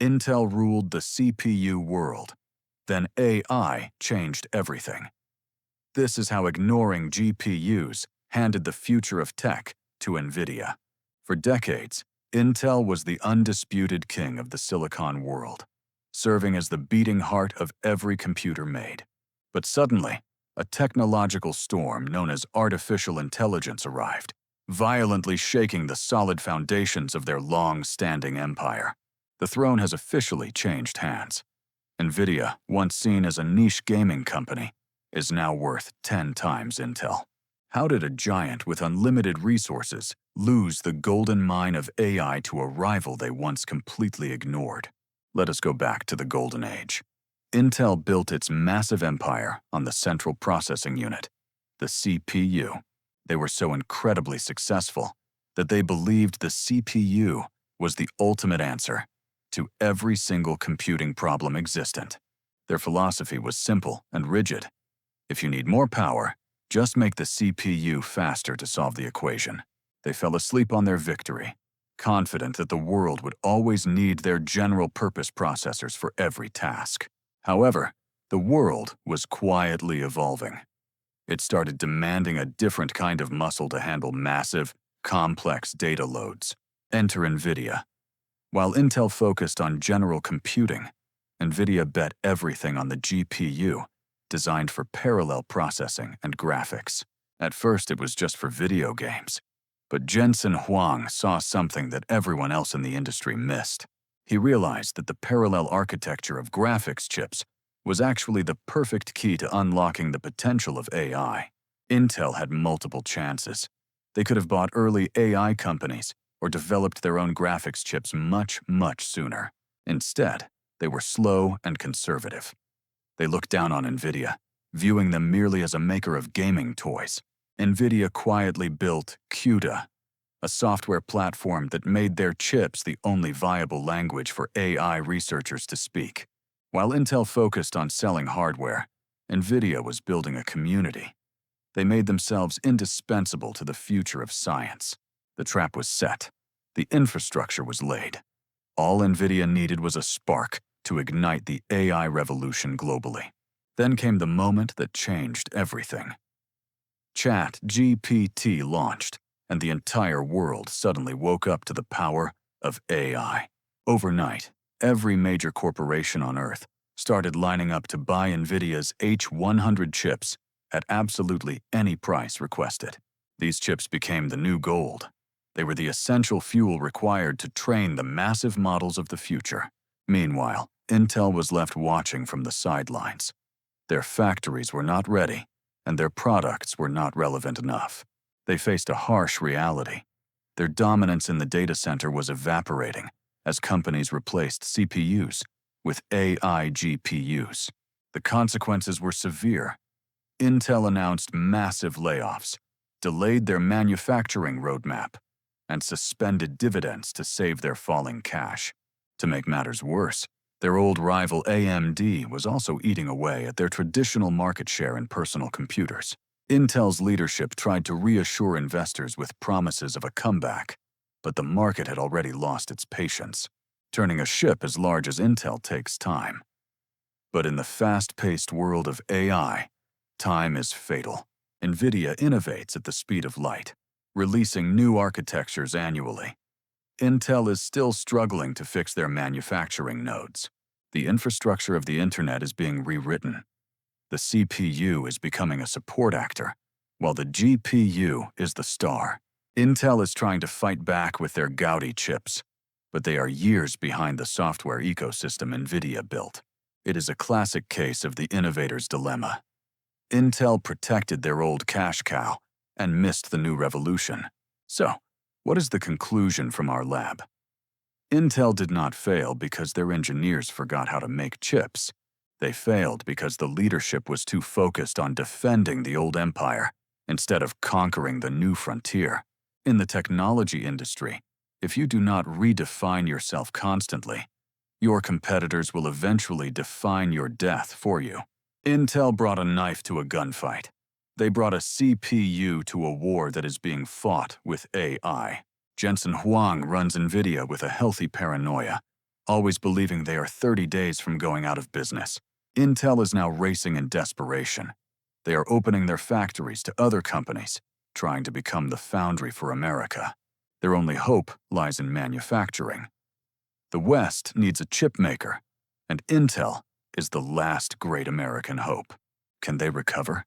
Intel ruled the CPU world. Then AI changed everything. This is how ignoring GPUs handed the future of tech to Nvidia. For decades, Intel was the undisputed king of the silicon world, serving as the beating heart of every computer made. But suddenly, a technological storm known as artificial intelligence arrived, violently shaking the solid foundations of their long-standing empire. The throne has officially changed hands. Nvidia, once seen as a niche gaming company, is now worth 10 times Intel. How did a giant with unlimited resources lose the golden mine of AI to a rival they once completely ignored? Let us go back to the golden age. Intel built its massive empire on the central processing unit, the CPU. They were so incredibly successful that they believed the CPU was the ultimate answer to every single computing problem existent. Their philosophy was simple and rigid. If you need more power, just make the CPU faster to solve the equation. They fell asleep on their victory, confident that the world would always need their general-purpose processors for every task. However, the world was quietly evolving. It started demanding a different kind of muscle to handle massive, complex data loads. Enter Nvidia. While Intel focused on general computing, Nvidia bet everything on the GPU, designed for parallel processing and graphics. At first, it was just for video games. But Jensen Huang saw something that everyone else in the industry missed. He realized that the parallel architecture of graphics chips was actually the perfect key to unlocking the potential of AI. Intel had multiple chances. They could have bought early AI companies or developed their own graphics chips much, much sooner. Instead, they were slow and conservative. They looked down on Nvidia, viewing them merely as a maker of gaming toys. Nvidia quietly built CUDA, a software platform that made their chips the only viable language for AI researchers to speak. While Intel focused on selling hardware, Nvidia was building a community. They made themselves indispensable to the future of science. The trap was set. The infrastructure was laid. All Nvidia needed was a spark to ignite the AI revolution globally. Then came the moment that changed everything. ChatGPT launched, and the entire world suddenly woke up to the power of AI. Overnight, every major corporation on Earth started lining up to buy Nvidia's H100 chips at absolutely any price requested. These chips became the new gold. They were the essential fuel required to train the massive models of the future. Meanwhile, Intel was left watching from the sidelines. Their factories were not ready, and their products were not relevant enough. They faced a harsh reality. Their dominance in the data center was evaporating as companies replaced CPUs with AI GPUs. The consequences were severe. Intel announced massive layoffs, delayed their manufacturing roadmap, and suspended dividends to save their falling cash. To make matters worse, their old rival AMD was also eating away at their traditional market share in personal computers. Intel's leadership tried to reassure investors with promises of a comeback, but the market had already lost its patience. Turning a ship as large as Intel takes time. But in the fast-paced world of AI, time is fatal. Nvidia innovates at the speed of light, releasing new architectures annually. Intel is still struggling to fix their manufacturing nodes. The infrastructure of the internet is being rewritten. The CPU is becoming a support actor, while the GPU is the star. Intel is trying to fight back with their Gaudi chips, but they are years behind the software ecosystem Nvidia built. It is a classic case of the innovator's dilemma. Intel protected their old cash cow and missed the new revolution. So, what is the conclusion from our lab? Intel did not fail because their engineers forgot how to make chips. They failed because the leadership was too focused on defending the old empire instead of conquering the new frontier. In the technology industry, if you do not redefine yourself constantly, your competitors will eventually define your death for you. Intel brought a knife to a gunfight. They brought a CPU to a war that is being fought with AI. Jensen Huang runs Nvidia with a healthy paranoia, always believing they are 30 days from going out of business. Intel is now racing in desperation. They are opening their factories to other companies, trying to become the foundry for America. Their only hope lies in manufacturing. The West needs a chip maker, and Intel is the last great American hope. Can they recover?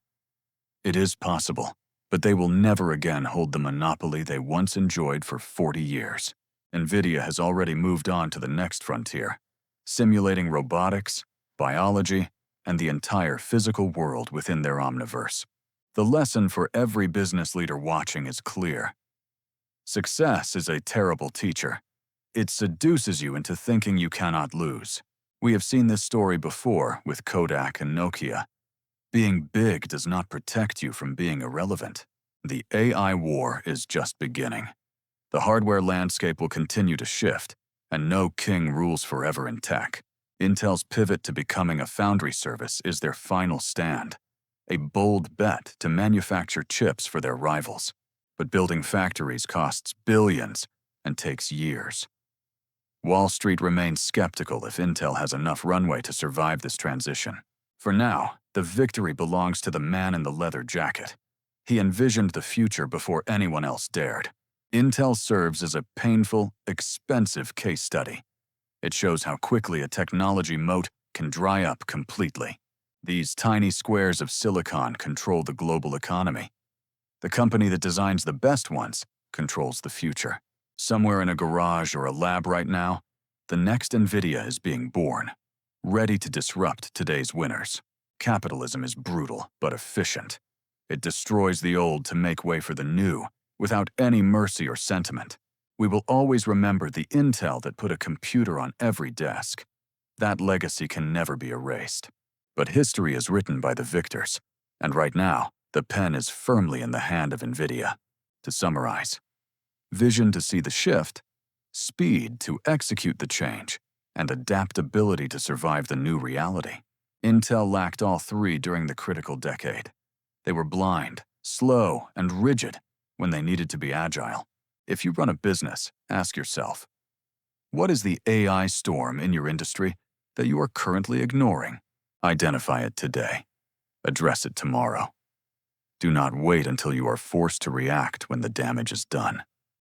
It is possible, but they will never again hold the monopoly they once enjoyed for 40 years. Nvidia has already moved on to the next frontier, simulating robotics, biology, and the entire physical world within their omniverse. The lesson for every business leader watching is clear. Success is a terrible teacher. It seduces you into thinking you cannot lose. We have seen this story before with Kodak and Nokia. Being big does not protect you from being irrelevant. The AI war is just beginning. The hardware landscape will continue to shift, and no king rules forever in tech. Intel's pivot to becoming a foundry service is their final stand, a bold bet to manufacture chips for their rivals. But building factories costs billions and takes years. Wall Street remains skeptical if Intel has enough runway to survive this transition. For now, the victory belongs to the man in the leather jacket. He envisioned the future before anyone else dared. Intel serves as a painful, expensive case study. It shows how quickly a technology moat can dry up completely. These tiny squares of silicon control the global economy. The company that designs the best ones controls the future. Somewhere in a garage or a lab right now, the next Nvidia is being born, ready to disrupt today's winners. Capitalism is brutal but efficient. It destroys the old to make way for the new, without any mercy or sentiment. We will always remember the Intel that put a computer on every desk. That legacy can never be erased. But history is written by the victors, and right now, the pen is firmly in the hand of Nvidia. To summarize, vision to see the shift, speed to execute the change, and adaptability to survive the new reality. Intel lacked all three during the critical decade. They were blind, slow, and rigid when they needed to be agile. If you run a business, ask yourself, what is the AI storm in your industry that you are currently ignoring? Identify it today. Address it tomorrow. Do not wait until you are forced to react when the damage is done.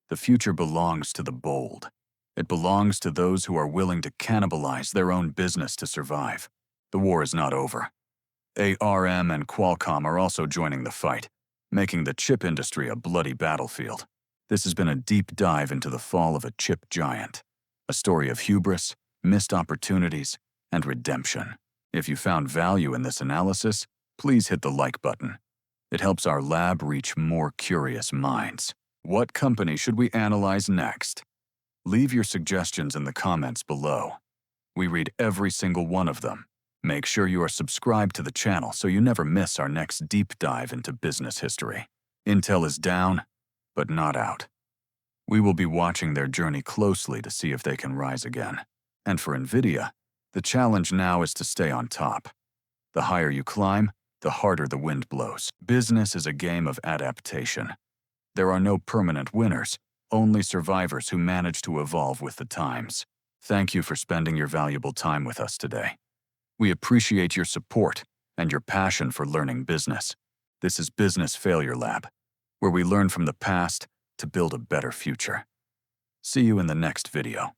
The future belongs to the bold. It belongs to those who are willing to cannibalize their own business to survive. The war is not over. ARM and Qualcomm are also joining the fight, making the chip industry a bloody battlefield. This has been a deep dive into the fall of a chip giant, a story of hubris, missed opportunities, and redemption. If you found value in this analysis, please hit the like button. It helps our lab reach more curious minds. What company should we analyze next? Leave your suggestions in the comments below. We read every single one of them. Make sure you are subscribed to the channel so you never miss our next deep dive into business history. Intel is down, but not out. We will be watching their journey closely to see if they can rise again. And for Nvidia, the challenge now is to stay on top. The higher you climb, the harder the wind blows. Business is a game of adaptation. There are no permanent winners, only survivors who manage to evolve with the times. Thank you for spending your valuable time with us today. We appreciate your support and your passion for learning business. This is Business Failure Lab, where we learn from the past to build a better future. See you in the next video.